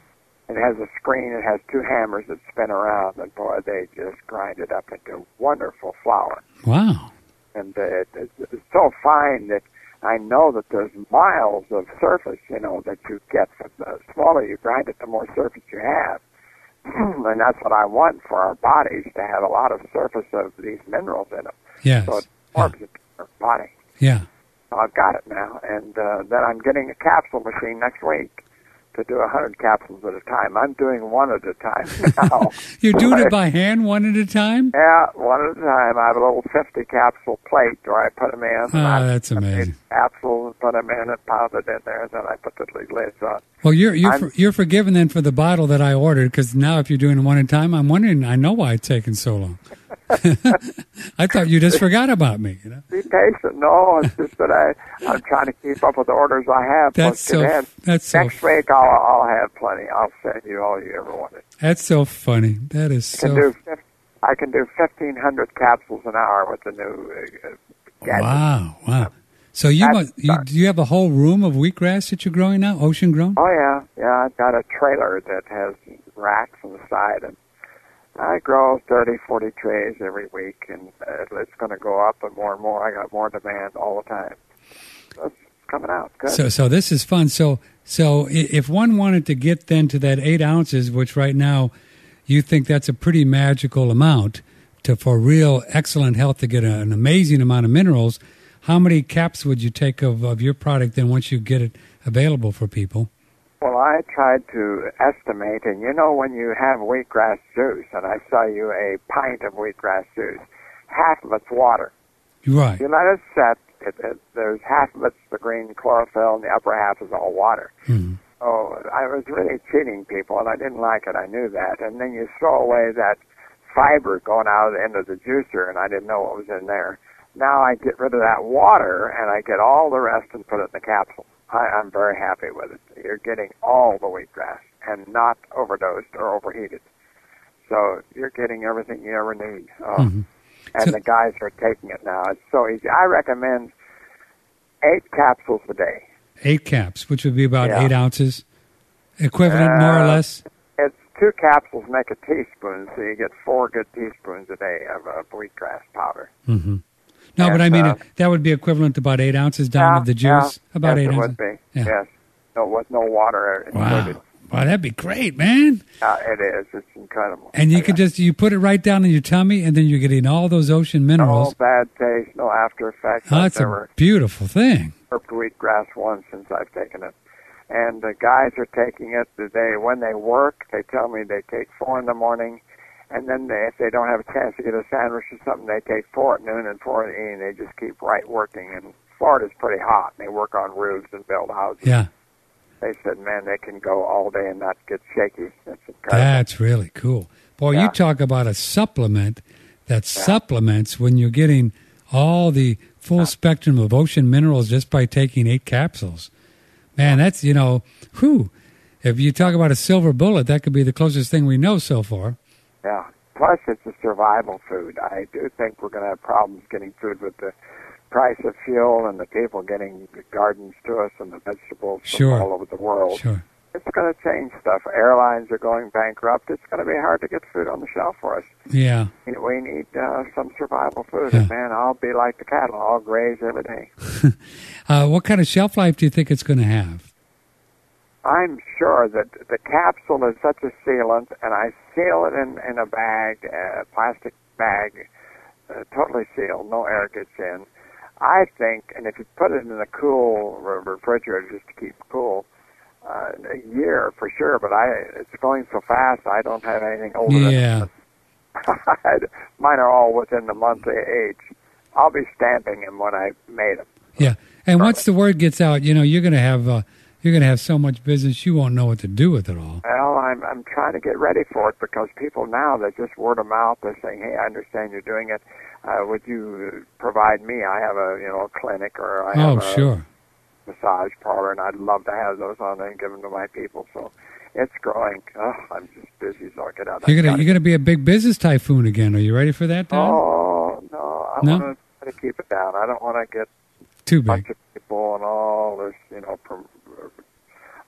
It has a screen. It has 2 hammers that spin around, and boy, they just grind it up into wonderful flour. Wow! And it's so fine that I know that there's miles of surface, that you get. The smaller you grind it, the more surface you have. And that's what I want for our bodies, to have a lot of surface of these minerals in them. Yes. So it forms our body. Yeah. I've got it now, and then I'm getting a capsule machine next week to do 100 capsules at a time. I'm doing one at a time now. You're doing it by hand, one at a time? Yeah, one at a time. I have a little 50 capsule plate where I put them in. Oh, that's amazing. Capsules, put them in and pound it in there, and then I put the lids on. Well, you're forgiven then for the bottle that I ordered, because now if you're doing it one at a time, I'm wondering, I know why it's taking so long. I thought you just forgot about me. Be patient. No, it's just that I'm trying to keep up with the orders I have. That's Next week I'll have plenty. I'll send you all you ever wanted. That's so funny. That is so. I can do 1,500 capsules an hour with the new gadget. Wow. So do you have a whole room of wheatgrass that you're growing now, ocean grown? Oh yeah. I've got a trailer that has racks on the side, and I grow 30, 40 trays every week, and it's going to go up and more. I got more demand all the time. So it's coming out. Good. So this is fun. So if one wanted to get then to that 8 ounces, which right now you think that's a pretty magical amount for real excellent health to get an amazing amount of minerals, how many caps would you take of your product then once you get it available for people? Well, I tried to estimate, and when you have wheatgrass juice, and I sell you a pint of wheatgrass juice, half of it's water. Right. If you let it set, there's half of it's the green chlorophyll, and the upper half is all water. Mm-hmm. So I was really cheating people, and I didn't like it. I knew that. And then you throw away that fiber going out of the end of the juicer, and I didn't know what was in there. Now I get rid of that water, and I get all the rest and put it in the capsule. I'm very happy with it. You're getting all the wheatgrass and not overdosed or overheated. So you're getting everything you ever need. And the guys are taking it now. It's so easy. I recommend 8 capsules a day. 8 caps, which would be about 8 ounces, equivalent more or less? It's 2 capsules make a teaspoon, so you get 4 good teaspoons a day of wheatgrass powder. Mm-hmm. No, but I mean, that would be equivalent to about 8 ounces down of the juice? About 8 ounces? It would be, yes. No, with no water included. Wow, that'd be great, man. It is. It's incredible. And you could you put it right down in your tummy, and then you're getting all those ocean minerals. No bad taste, no after effects. Oh, that's a beautiful thing. I've never wheatgrass once since I've taken it. And the guys are taking it. When they work, they tell me they take 4 in the morning. And then if they don't have a chance to get a sandwich or something, they take 4 at noon and 4 in the evening. They just keep working. And Florida's pretty hot. They work on roofs and build houses. Yeah. They said, man, they can go all day and not get shaky. That's incredible. That's really cool. Boy, you talk about a supplement that supplements when you're getting all the full spectrum of ocean minerals just by taking 8 capsules. Man, that's, if you talk about a silver bullet, that could be the closest thing we know so far. Yeah. Plus, it's a survival food. I do think we're going to have problems getting food with the price of fuel and the people getting the gardens to us and the vegetables from all over the world. Sure. It's going to change stuff. Airlines are going bankrupt. It's going to be hard to get food on the shelf for us. Yeah. We need some survival food. Yeah. And, man, I'll be like the cattle. I'll graze every day. What kind of shelf life do you think it's going to have? I'm sure that the capsule is such a sealant, and I seal it in a bag, a plastic bag, totally sealed, no air gets in. I think, and if you put it in a cool refrigerator just to keep it cool, a year for sure, but it's going so fast, I don't have anything older than mine are all within the month age. I'll be stamping them when I made them. Yeah, and once the word gets out, you're going to have so much business you won't know what to do with it all. Well, I'm trying to get ready for it because people now, they're just word of mouth. They're saying, hey, I understand you're doing it. Would you provide me? I have a clinic or I have a massage parlor, and I'd love to have those on and give them to my people. So it's growing. I'm just busy, so I get out. You're gonna be a big business typhoon again. Are you ready for that, Don? Oh, no. I want to try to keep it down. I don't want to get too big. A bunch of people and all this,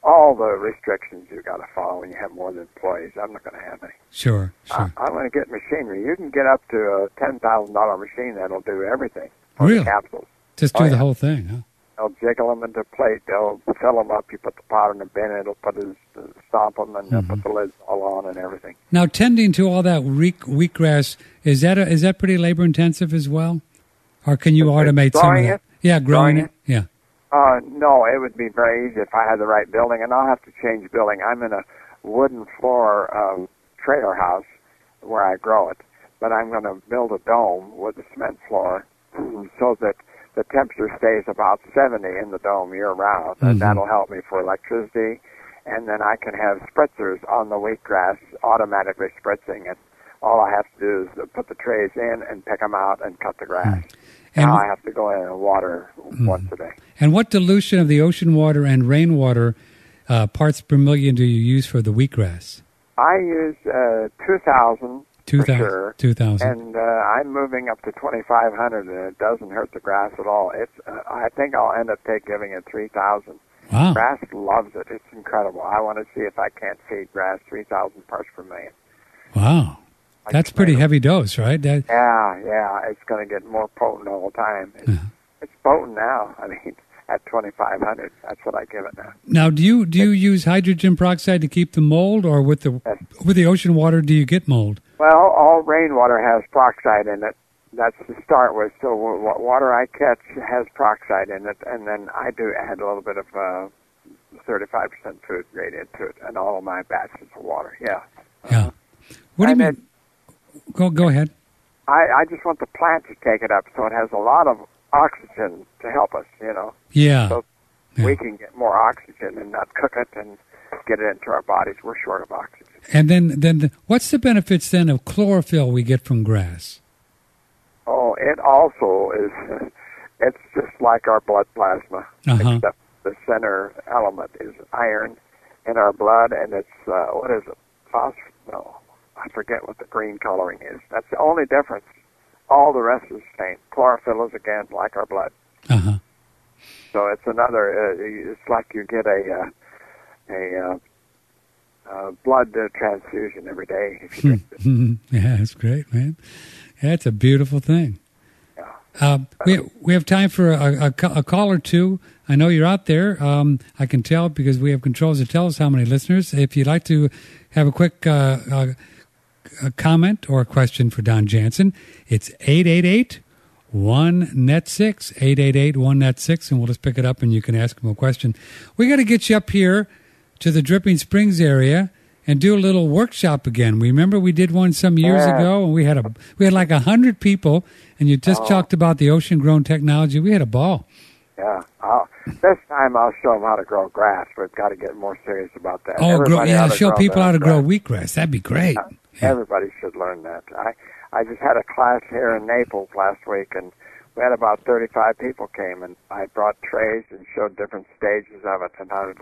all the restrictions you got to follow when you have more than employees. I'm not going to have any. Sure. I want to get machinery. You can get up to a $10,000 machine that'll do everything. Really? Capsules. Just do the whole thing, huh? They'll jiggle them into a plate. They'll fill them up. You put the powder in the bin. It'll stomp them and they'll put the lids all on and everything. Now, tending to all that wheatgrass, is that pretty labor intensive as well? Or can you automate some of that? Yeah, growing it? Yeah. No, it would be very easy if I had the right building, and I'll have to change building. I'm in a wooden floor trailer house where I grow it, but I'm going to build a dome with a cement floor so that the temperature stays about 70 in the dome year-round, and that'll help me for electricity, and then I can have spritzers on the wheatgrass automatically spritzing it. All I have to do is put the trays in and pick them out and cut the grass. Now I have to go in and water once a day. And what dilution of the ocean water and rainwater parts per million do you use for the wheatgrass? I use 2,000 for sure. 2,000. And I'm moving up to 2,500, and it doesn't hurt the grass at all. I think I'll end up giving it 3,000. Wow. Grass loves it. It's incredible. I want to see if I can't feed grass 3,000 parts per million. Wow. That's pretty heavy dose, right? Yeah, it's going to get more potent all the time. It's potent now. I mean, at 2,500, that's what I give it now. Now, do you use hydrogen peroxide to keep the mold, or with the ocean water, do you get mold? Well, all rainwater has peroxide in it. That's to start with. So what water I catch has peroxide in it, and then I do add a little bit of 35% food grade into it, and all of my batches of water. Yeah. Yeah. What do you mean? Go ahead. I just want the plant to take it up, so it has a lot of oxygen to help us, Yeah. So we can get more oxygen and not cook it and get it into our bodies. We're short of oxygen. And then what's the benefits then of chlorophyll we get from grass? Oh, it also is, it's just like our blood plasma, except the center element is iron in our blood, and it's, what is it, phosphorus? No, I forget what the green coloring is. That's the only difference. All the rest is the same. Chlorophyll is, again, like our blood. So it's another, it's like you get a blood transfusion every day. If you drink this. Yeah, that's great, man. Yeah, it's a beautiful thing. Yeah. We have time for a call or two. I know you're out there. I can tell because we have controls to tell us how many listeners. If you'd like to have a quick a comment or a question for Don Jansen, it's 888-1-NET6, 888-1-NET6, and we'll just pick it up and you can ask him a question. We got to get you up here to the Dripping Springs area and do a little workshop again. Remember we did one some years ago, and we had like 100 people, and you just talked about the ocean-grown technology. We had a ball. Yeah. This time I'll show them how to grow grass. We've got to get more serious about that. Show people how to grow wheatgrass. That'd be great. Everybody should learn that. I just had a class here in Naples last week, and we had about 35 people came, and I brought trays and showed different stages of it, and a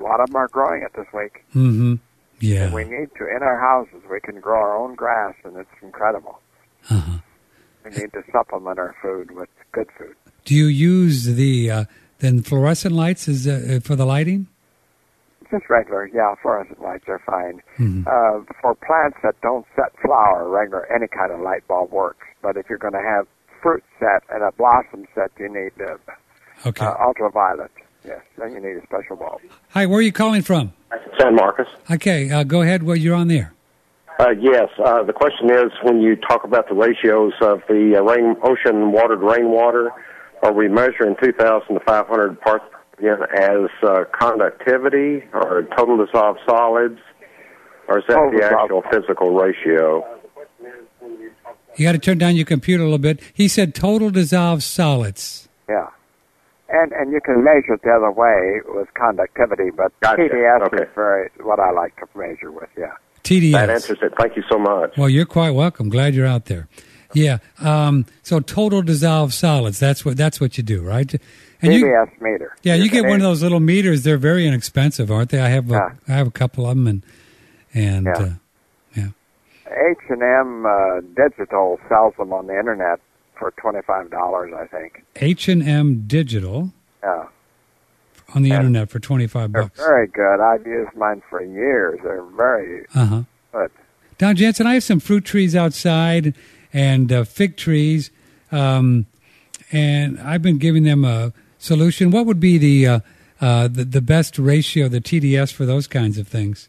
lot of them are growing it this week. Mm-hmm. Yeah. And we need to, in our houses, we can grow our own grass, and it's incredible. We need to supplement our food with good food. Do you use the fluorescent lights for the lighting? Just regular, fluorescent lights are fine. For plants that don't set flower, any kind of light bulb works. But if you're going to have fruit set and a blossom set, you need ultraviolet. Yes, then you need a special bulb. Hi, where are you calling from? San Marcos. Okay, go ahead. Well, you're on there. Yes, the question is, when you talk about the ratios of the ocean water to rainwater, are we measuring 2,000 to 500 parts per million as conductivity or total dissolved solids, or is that the actual physical ratio? You got to turn down your computer a little bit. He said total dissolved solids. Yeah. And you can measure it the other way with conductivity, but TDS is what I like to measure with, TDS. That answers it. Thank you so much. Well, you're quite welcome. Glad you're out there. Yeah. So total dissolved solids. That's what you do, right? And TDS meter. Yeah, you get one of those little meters. They're very inexpensive, aren't they? I have a couple of them, and H&M Digital sells them on the internet for $25, I think. H&M Digital. Yeah. On the internet for $25. They're very good. I've used mine for years. They're very good. Don Jansen, I have some fruit trees outside and fig trees, and I've been giving them a solution. What would be the best ratio, the TDS, for those kinds of things?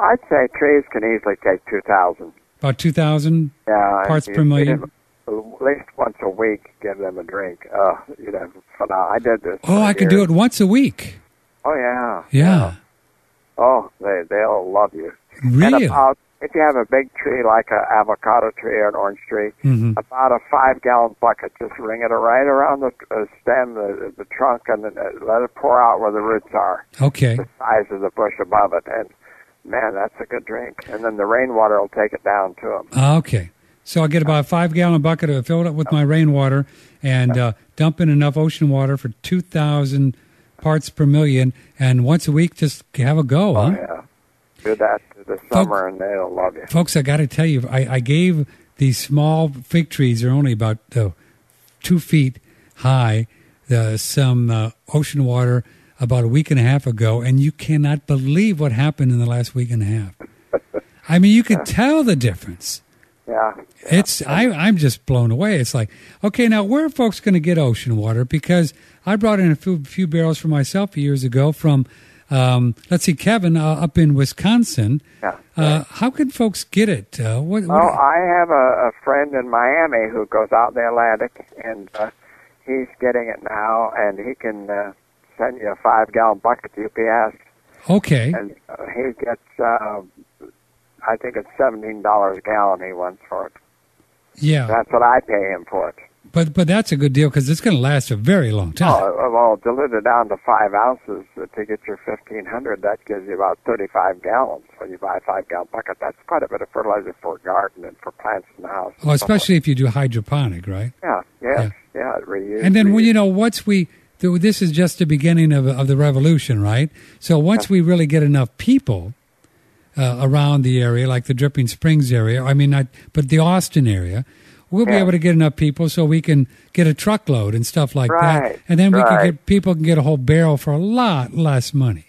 I'd say trees can easily take 2,000. About 2,000 parts per million? At least once a week, give them a drink. I did this. Oh, I could do it once a week. Oh, yeah. Yeah. Oh, they'll love you. Really? And if you have a big tree like an avocado tree or an orange tree, about a 5-gallon bucket, just ring it right around the stem, the trunk, and then let it pour out where the roots are. Okay. The size of the bush above it. And, man, that's a good drink. And then the rainwater will take it down to them. Okay. So I get about a 5-gallon bucket, fill it up with my rainwater, and dump in enough ocean water for 2,000 parts per million, and once a week just have a go, huh? Oh, yeah. Do that this summer, and they'll love you. Folks, I got to tell you, I gave these small fig trees, they're only about 2 feet high, some ocean water about a week and a half ago, and you cannot believe what happened in the last week and a half. I mean, you could tell the difference. Yeah. I'm just blown away. It's like, okay, now where are folks going to get ocean water? Because I brought in a few barrels for myself years ago from, let's see, Kevin up in Wisconsin. Yeah. How can folks get it? I have a friend in Miami who goes out in the Atlantic, and he's getting it now, and he can send you a 5-gallon bucket UPS. Okay. And he gets, I think it's $17 a gallon he wants for it. Yeah. That's what I pay him for it. But that's a good deal because it's going to last a very long time. Oh, well, diluted down to 5 ounces to get your 1,500, that gives you about 35 gallons. When you buy a 5-gallon bucket, that's quite a bit of fertilizer for a garden and for plants in the house. Oh, especially if you do hydroponic, right? Yeah, it reuse. And then, this is just the beginning of the revolution, right? So once we really get enough people around the area, like the Dripping Springs area, but the Austin area, we'll be able to get enough people so we can get a truckload and stuff like that. And then people can get a whole barrel for a lot less money.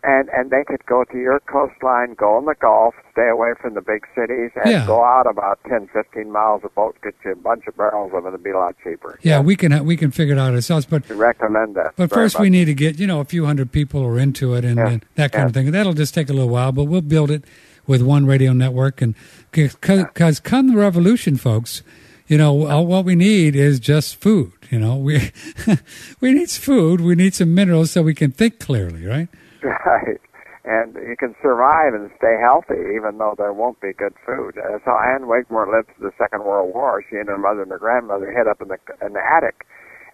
And they could go to your coastline, go in the Gulf, stay away from the big cities, and go out about 10, 15 miles a boat, get you a bunch of barrels of it. It'll be a lot cheaper. Yeah, we can figure it out ourselves. But I recommend that. But first we need to get, a few hundred people who are into it and that kind of thing. That'll just take a little while, but we'll build it with one radio network. And because come the revolution, folks, what we need is just food. We need food. We need some minerals so we can think clearly, right? Right. And you can survive and stay healthy even though there won't be good food. So Anne Wigmore lived through the Second World War. She and her mother and her grandmother hid up in the attic.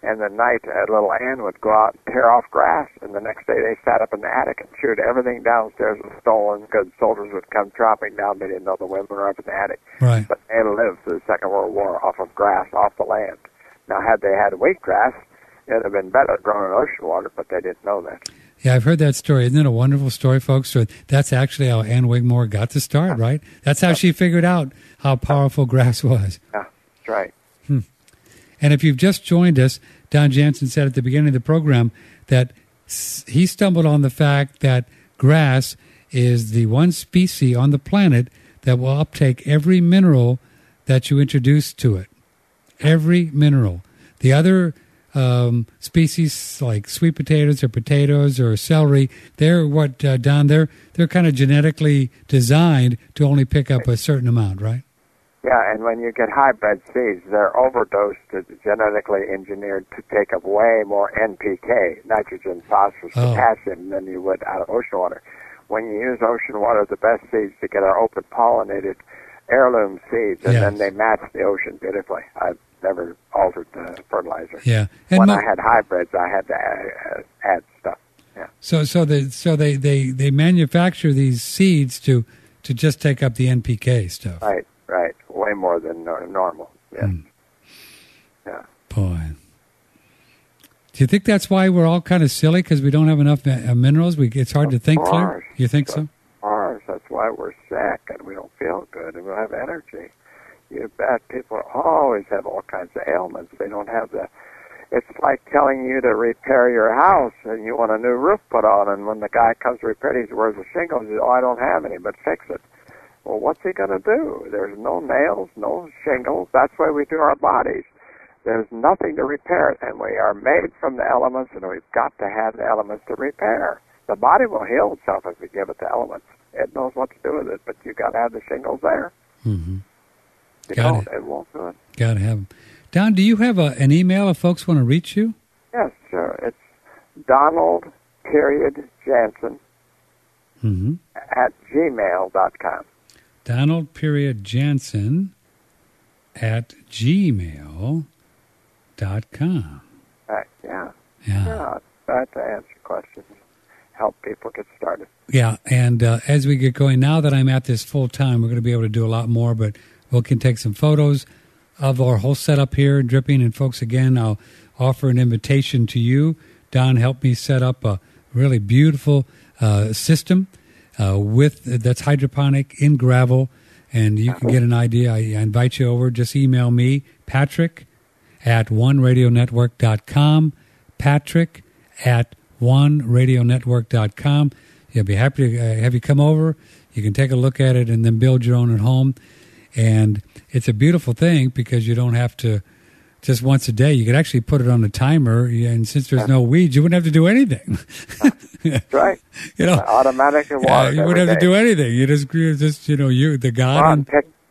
And the night, little Anne would go out and tear off grass. And the next day they sat up in the attic and chewed everything downstairs was stolen because soldiers would come chopping down. They didn't know the women were up in the attic. Right. But they lived through the Second World War off of grass, off the land. Now, had they had wheatgrass, it would have been better growing in ocean water, but they didn't know that. Yeah, I've heard that story. Isn't it a wonderful story, folks? So that's actually how Anne Wigmore got to start, right? That's how she figured out how powerful grass was. Yeah, that's right. And if you've just joined us, Don Jansen said at the beginning of the program that he stumbled on the fact that grass is the one species on the planet that will uptake every mineral that you introduce to it. Every mineral. The other species like sweet potatoes or celery, they're Don, they're kind of genetically designed to only pick up a certain amount, right? Yeah, and when you get hybrid seeds, they're overdosed, genetically engineered to take up way more NPK, nitrogen, phosphorus, potassium, than you would out of ocean water. When you use ocean water, the best seeds to get are open pollinated heirloom seeds, and then they match the ocean beautifully. I've never altered the fertilizer. Yeah, and when I had hybrids, I had to add stuff. Yeah. So they manufacture these seeds to just take up the NPK stuff. Right. Way more than normal. Yeah. Yeah. Boy. Do you think that's why we're all kind of silly because we don't have enough minerals? It's hard to think clear. You think so? That's why we're sick and we don't feel good and we don't have energy. You bet. People always have all kinds of ailments. They don't have the. It's like telling you to repair your house and you want a new roof put on, and when the guy comes to repair it, he wears a shingle. He says, "Oh, I don't have any, but fix it." Well, what's he going to do? There's no nails, no shingles. That's why we do our bodies. There's nothing to repair it, and we are made from the elements, and we've got to have the elements to repair. The body will heal itself if we give it the elements. It knows what to do with it, but you got to have the shingles there. Mm-hmm. It won't do it. Got to have them. Don, do you have an email if folks want to reach you? Yes, sure. It's Donald.Jansen at gmail.com. Donald.Jansen at gmail.com. Right, yeah. Glad to answer questions, help people get started. Yeah, and as we get going, now that I'm at this full time, we're going to be able to do a lot more, but we can take some photos of our whole setup here, Dripping. And folks, again, I'll offer an invitation to you. Don helped me set up a really beautiful system that's hydroponic in gravel, and you can get an idea. I invite you over. Just email me, Patrick at oneradionetwork.com, Patrick at oneradionetwork.com. I'd be happy to have you come over. You can take a look at it and then build your own at home. And it's a beautiful thing because you don't have to just once a day. You could actually put it on a timer, and since there's no weeds, you wouldn't have to do anything. That's right. Automatic and water. You wouldn't have to do anything. You just the garden.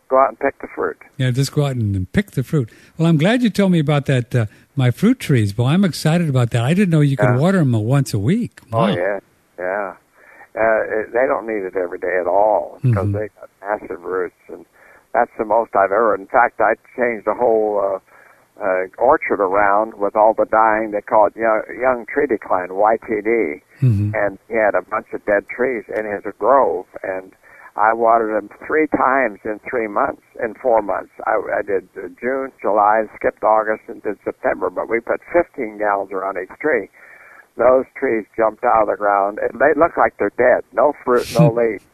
Go out and pick the fruit. Yeah, just go out and pick the fruit. Well, I'm glad you told me about that. My fruit trees. Boy, I'm excited about that. I didn't know you could water them once a week. Wow. Oh yeah. They don't need it every day at all because they got massive roots, and that's the most I've ever. In fact, I changed the whole orchard around with all the dying. They call it young tree decline, YTD, and he had a bunch of dead trees in his grove, and I watered them 3 times in 3 months, in 4 months. I did June, July, skipped August, and did September, but we put 15 gallons around each tree. Those trees jumped out of the ground, and they look like they're dead. No fruit, no leaves.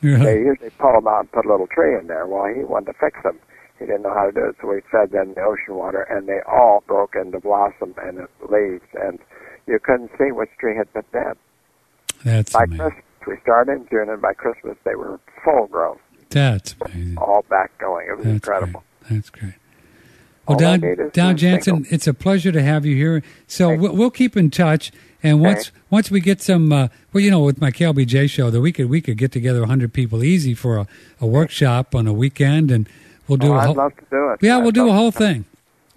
They usually pull them out and put a little tree in there. Well, he wanted to fix them. He didn't know how to do it, so we fed them the ocean water, and they all broke into blossom and leaves, and you couldn't see which tree had been dead. That's by amazing. Christmas, we started in June, and by Christmas they were full grown. That's amazing. All back going. It was incredible. Great. That's great. Well, Don Jansen, it's a pleasure to have you here. So we'll keep in touch, and once we get some, with my KLBJ show, that we could get together 100 people easy for a workshop on a weekend, and we'll do. I'd love to do it. Yeah, we'll do a whole thing.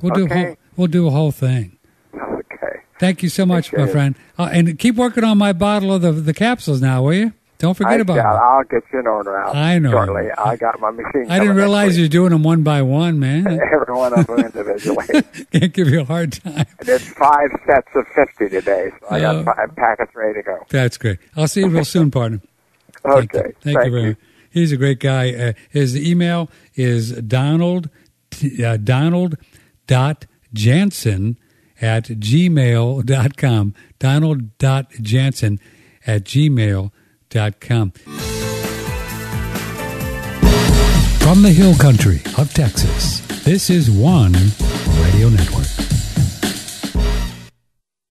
We'll do a whole thing. Okay. Thank you so much, my friend, and keep working on my bottle of the capsules now, will you? Don't forget about it. I'll get you an order out. I know. Shortly. I got my machine. I didn't realize you're doing them one by one, man. Every one of them individually. Can't give you a hard time. I did 5 sets of 50 today, so I got 5 packets ready to go. That's great. I'll see you real soon, partner. Okay. Thank you very much. He's a great guy. His email is donald.jansen@gmail.com. donald.jansen@gmail.com. From the hill country of Texas, this is one